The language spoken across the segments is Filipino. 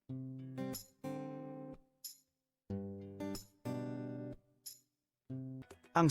Ang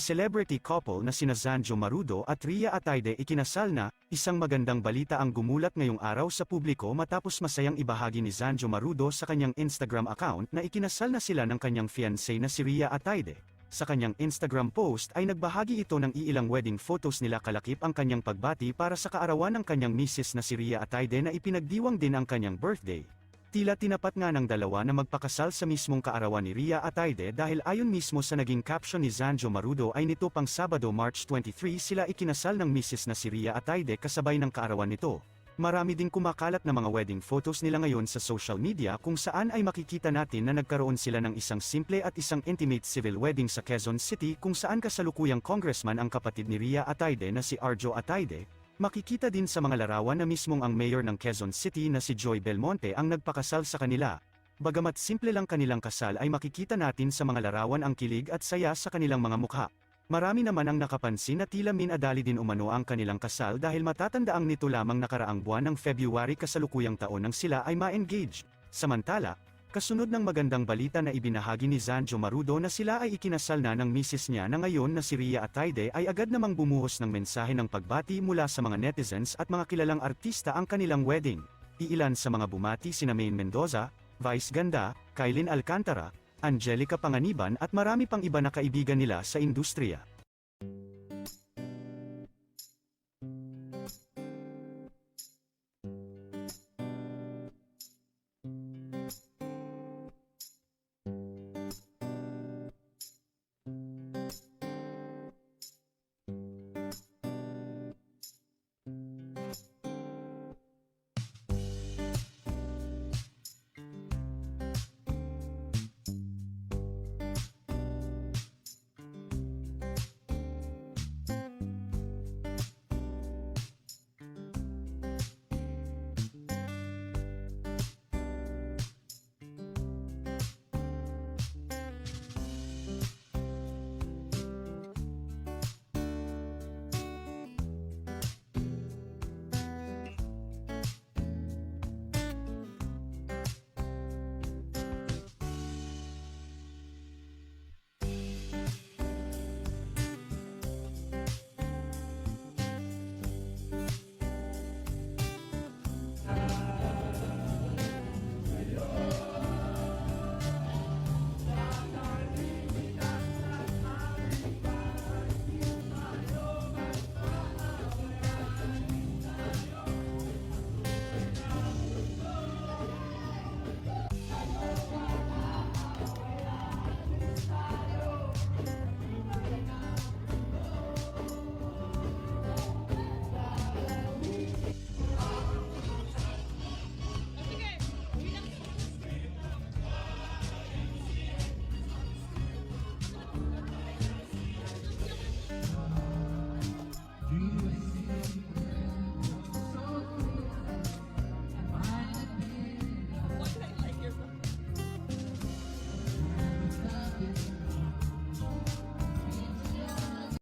celebrity couple na sina Zanjo Marudo at Rhea Atayde ikinasal na, isang magandang balita ang gumulat ngayong araw sa publiko matapos masayang ibahagi ni Zanjo Marudo sa kanyang Instagram account na ikinasal na sila ng kanyang fiancé na si Rhea Atayde. Sa kanyang Instagram post ay nagbahagi ito ng iilang wedding photos nila kalakip ang kanyang pagbati para sa kaarawan ng kanyang misis na si Rhea Atayde na ipinagdiwang din ang kanyang birthday. Tila tinapat nga ng dalawa na magpakasal sa mismong kaarawan ni Rhea Atayde dahil ayon mismo sa naging caption ni Zanjo Marudo ay nito pang Sabado March 23 sila ikinasal ng misis na si Rhea Atayde kasabay ng kaarawan nito. Marami ding kumakalat na mga wedding photos nila ngayon sa social media kung saan ay makikita natin na nagkaroon sila ng isang simple at isang intimate civil wedding sa Quezon City kung saan kasalukuyang congressman ang kapatid ni Rhea Atayde na si Arjo Atayde. Makikita din sa mga larawan na mismong ang mayor ng Quezon City na si Joy Belmonte ang nagpakasal sa kanila. Bagamat simple lang kanilang kasal ay makikita natin sa mga larawan ang kilig at saya sa kanilang mga mukha. Marami naman ang nakapansin na tila minadali din umano ang kanilang kasal dahil matatandaang nito lamang nakaraang buwan ng February kasalukuyang taon nang sila ay ma-engage. Samantala, kasunod ng magandang balita na ibinahagi ni Zanjo Marudo na sila ay ikinasal na ng misis niya na ngayon na si Rhea Atayde ay agad namang bumuhos ng mensahe ng pagbati mula sa mga netizens at mga kilalang artista ang kanilang wedding. Iilan sa mga bumati sina Maine Mendoza, Vice Ganda, Kylin Alcantara, Angelica Panganiban at marami pang iba na kaibigan nila sa industriya.